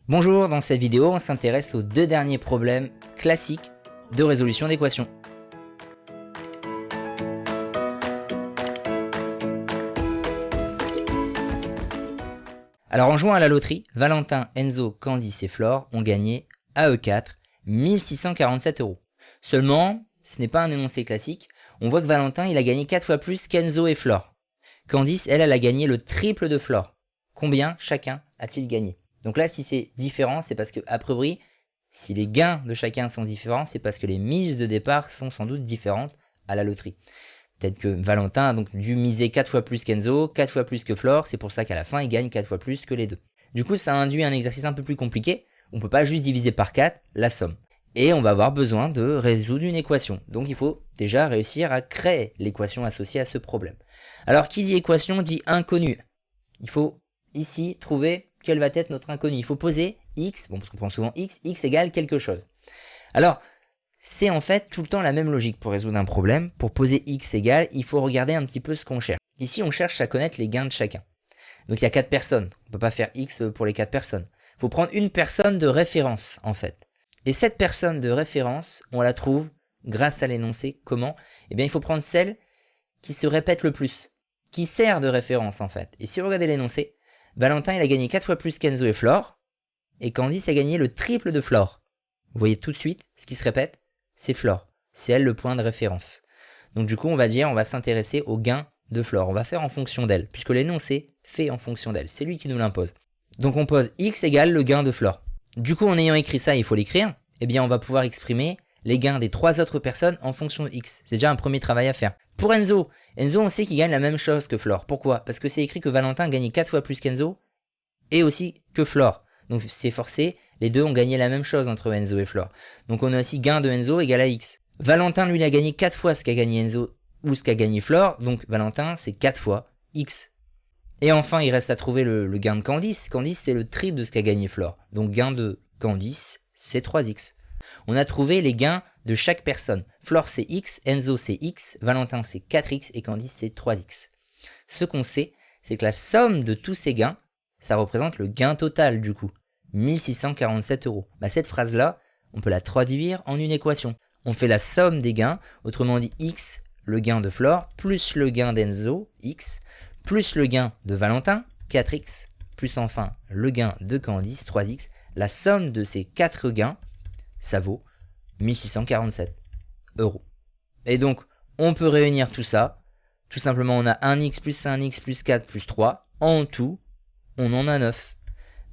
Bonjour, dans cette vidéo, on s'intéresse aux deux derniers problèmes classiques de résolution d'équations. Alors en jouant à la loterie, Valentin, Enzo, Candice et Flore ont gagné à eux 4 1647 €. Seulement, ce n'est pas un énoncé classique, on voit que Valentin il a gagné 4 fois plus qu'Enzo et Flore. Candice, elle a gagné le triple de Flore. Combien chacun a-t-il gagné? Donc là, si c'est différent, c'est parce que, a priori, si les gains de chacun sont différents, c'est parce que les mises de départ sont sans doute différentes à la loterie. Peut-être que Valentin a donc dû miser 4 fois plus qu'Enzo, 4 fois plus que Flore, c'est pour ça qu'à la fin, il gagne 4 fois plus que les deux. Du coup, ça induit un exercice un peu plus compliqué. On ne peut pas juste diviser par 4 la somme. Et on va avoir besoin de résoudre une équation. Donc il faut déjà réussir à créer l'équation associée à ce problème. Alors, qui dit équation dit inconnu. Il faut ici trouver quel va être notre inconnu. Il faut poser x, bon parce qu'on prend souvent x égale quelque chose. Alors, c'est en fait tout le temps la même logique pour résoudre un problème. Pour poser x égale, il faut regarder un petit peu ce qu'on cherche. Ici, on cherche à connaître les gains de chacun. Donc il y a 4 personnes. On ne peut pas faire x pour les 4 personnes. Il faut prendre une personne de référence en fait. Et cette personne de référence, on la trouve grâce à l'énoncé. Comment? Eh bien, il faut prendre celle qui se répète le plus, qui sert de référence en fait. Et si vous regardez l'énoncé, Valentin il a gagné 4 fois plus qu'Enzo et Flore, et Candice a gagné le triple de Flore. Vous voyez tout de suite, ce qui se répète, c'est Flore. C'est elle le point de référence. Donc du coup, on va s'intéresser au gain de Flore. On va faire en fonction d'elle, puisque l'énoncé fait en fonction d'elle. C'est lui qui nous l'impose. Donc on pose x égale le gain de Flore. Du coup, en ayant écrit ça, il faut l'écrire. Eh bien, on va pouvoir exprimer les gains des 3 autres personnes en fonction de x. C'est déjà un premier travail à faire. Pour Enzo, on sait qu'il gagne la même chose que Flore. Pourquoi? Parce que c'est écrit que Valentin a gagné 4 fois plus qu'Enzo et aussi que Flore. Donc c'est forcé, les deux ont gagné la même chose entre Enzo et Flore. Donc on a aussi gain de Enzo égale à x. Valentin, lui, il a gagné 4 fois ce qu'a gagné Enzo ou ce qu'a gagné Flore. Donc Valentin, c'est 4 fois x. Et enfin, il reste à trouver le gain de Candice. Candice, c'est le triple de ce qu'a gagné Flore. Donc gain de Candice, c'est 3x. On a trouvé les gains de chaque personne. Flore c'est x, Enzo c'est x, Valentin c'est 4x et Candice c'est 3x. Ce qu'on sait, c'est que la somme de tous ces gains, ça représente le gain total du coup, 1647 €. Cette phrase-là, on peut la traduire en une équation. On fait la somme des gains, autrement dit x, le gain de Flore, plus le gain d'Enzo, x, plus le gain de Valentin, 4x, plus enfin le gain de Candice, 3x. La somme de ces 4 gains, ça vaut 1647 €. Et donc, on peut réunir tout ça. Tout simplement, on a 1x plus 1x plus 4 plus 3. En tout, on en a 9.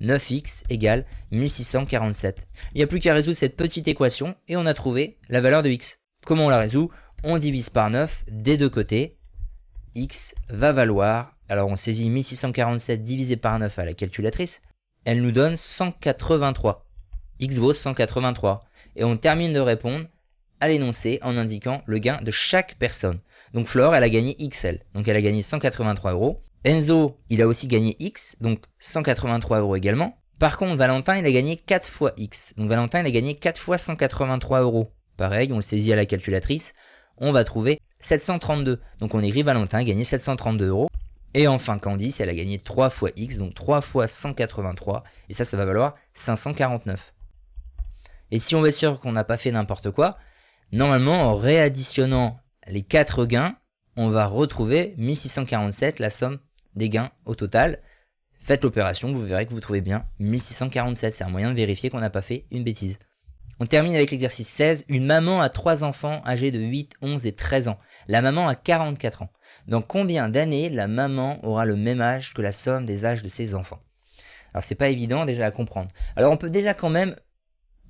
9x égale 1647. Il n'y a plus qu'à résoudre cette petite équation et on a trouvé la valeur de x. Comment on la résout? On divise par 9 des deux côtés. X va valoir, alors on saisit 1647 divisé par 9 à la calculatrice. Elle nous donne 183. X vaut 183. Et on termine de répondre à l'énoncé en indiquant le gain de chaque personne. Donc Flore, elle a gagné XL. Donc elle a gagné 183 €. Enzo, il a aussi gagné X, donc 183 € également. Par contre, Valentin, il a gagné 4 fois X. Donc Valentin, il a gagné 4 fois 183 €. Pareil, on le saisit à la calculatrice. On va trouver 732. Donc on écrit Valentin a gagné 732 €. Et enfin, Candice, elle a gagné 3 fois X, donc 3 fois 183. Et ça va valoir 549. Et si on veut être sûr qu'on n'a pas fait n'importe quoi, normalement, en réadditionnant les 4 gains, on va retrouver 1647, la somme des gains au total. Faites l'opération, vous verrez que vous trouvez bien 1647. C'est un moyen de vérifier qu'on n'a pas fait une bêtise. On termine avec l'exercice 16. Une maman a 3 enfants âgés de 8, 11 et 13 ans. La maman a 44 ans. Dans combien d'années la maman aura le même âge que la somme des âges de ses enfants? Alors c'est pas évident déjà à comprendre. Alors on peut déjà quand même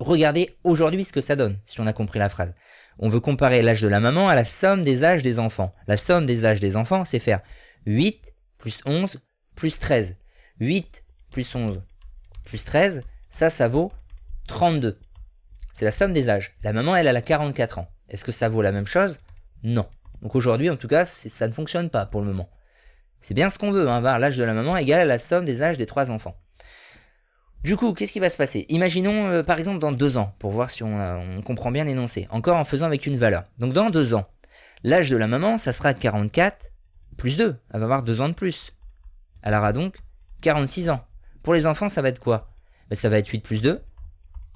regarder aujourd'hui ce que ça donne, si on a compris la phrase. On veut comparer l'âge de la maman à la somme des âges des enfants. La somme des âges des enfants, c'est faire 8 plus 11 plus 13. 8 plus 11 plus 13, ça vaut 32. C'est la somme des âges. La maman, elle a 44 ans. Est-ce que ça vaut la même chose? Non. Donc aujourd'hui, en tout cas, ça ne fonctionne pas pour le moment. C'est bien ce qu'on veut, voir l'âge de la maman égale à la somme des âges des 3 enfants. Du coup, qu'est-ce qui va se passer? Imaginons par exemple dans 2 ans, pour voir si on comprend bien l'énoncé, encore en faisant avec une valeur. Donc dans 2 ans, l'âge de la maman, ça sera 44 plus 2, elle va avoir 2 ans de plus. Elle aura donc 46 ans. Pour les enfants, ça va être quoi? Ça va être 8 plus 2,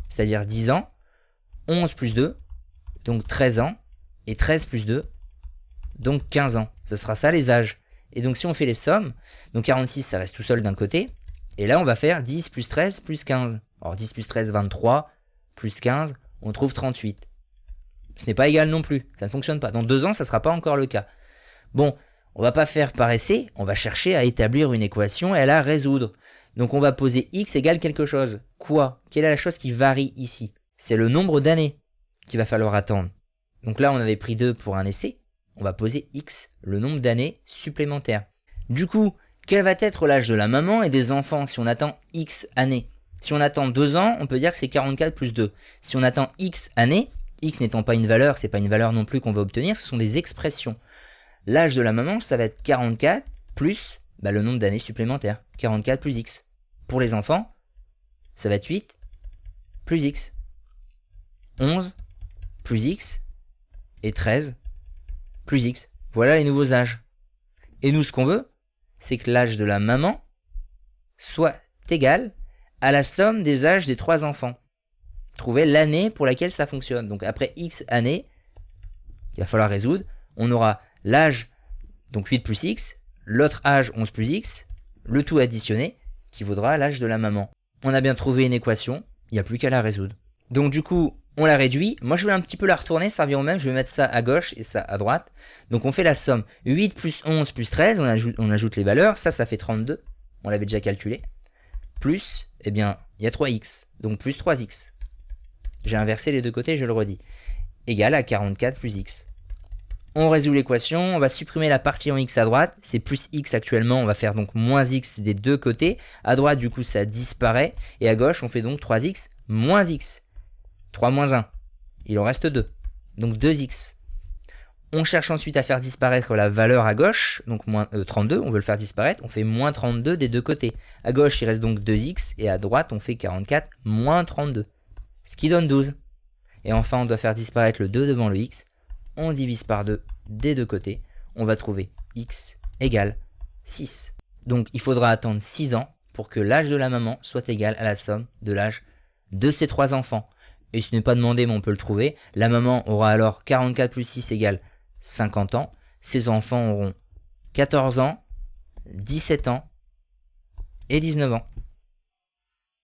c'est-à-dire 10 ans, 11 plus 2, donc 13 ans, et 13 plus 2, donc 15 ans. Ce sera ça les âges. Et donc si on fait les sommes, donc 46 ça reste tout seul d'un côté, et là on va faire 10 plus 13 plus 15. Alors 10 plus 13, 23, plus 15, on trouve 38. Ce n'est pas égal non plus, ça ne fonctionne pas. Dans 2 ans ça ne sera pas encore le cas. Bon, on va pas faire par essai, on va chercher à établir une équation et à la résoudre. Donc on va poser x égale quelque chose. Quoi? Quelle est la chose qui varie ici? C'est le nombre d'années qu'il va falloir attendre. Donc là on avait pris 2 pour un essai, on va poser x, le nombre d'années supplémentaires. Du coup, quel va être l'âge de la maman et des enfants si on attend x années? Si on attend 2 ans, on peut dire que c'est 44 plus 2. Si on attend x années, x n'étant pas une valeur, c'est pas une valeur non plus qu'on va obtenir, ce sont des expressions. L'âge de la maman, ça va être 44 plus le nombre d'années supplémentaires. 44 plus x. Pour les enfants, ça va être 8 plus x. 11 plus x et 13 plus x. Voilà les nouveaux âges. Et nous, ce qu'on veut, c'est que l'âge de la maman soit égal à la somme des âges des 3 enfants. Trouver l'année pour laquelle ça fonctionne. Donc après x années, il va falloir résoudre, on aura l'âge, donc 8 plus x, l'autre âge 11 plus x, le tout additionné, qui vaudra l'âge de la maman. On a bien trouvé une équation, il n'y a plus qu'à la résoudre. Donc du coup, on la réduit. Moi je vais un petit peu la retourner, ça revient au même, je vais mettre ça à gauche et ça à droite. Donc on fait la somme. 8 plus 11 plus 13, on ajoute les valeurs, ça fait 32, on l'avait déjà calculé. Plus, il y a 3x, donc plus 3x. J'ai inversé les deux côtés, je le redis. Égal à 44 plus x. On résout l'équation, on va supprimer la partie en x à droite, c'est plus x actuellement, on va faire donc moins x des deux côtés. À droite, du coup, ça disparaît, et à gauche, on fait donc 3x moins x. 3 moins 1, il en reste 2, donc 2x. On cherche ensuite à faire disparaître la valeur à gauche, donc moins 32, on veut le faire disparaître, on fait moins 32 des deux côtés. À gauche, il reste donc 2x, et à droite, on fait 44 moins 32, ce qui donne 12. Et enfin, on doit faire disparaître le 2 devant le x, on divise par 2 des deux côtés, on va trouver x égale 6. Donc il faudra attendre 6 ans pour que l'âge de la maman soit égal à la somme de l'âge de ses 3 enfants. Et ce n'est pas demandé, mais on peut le trouver. La maman aura alors 44 plus 6 égale 50 ans. Ses enfants auront 14 ans, 17 ans et 19 ans.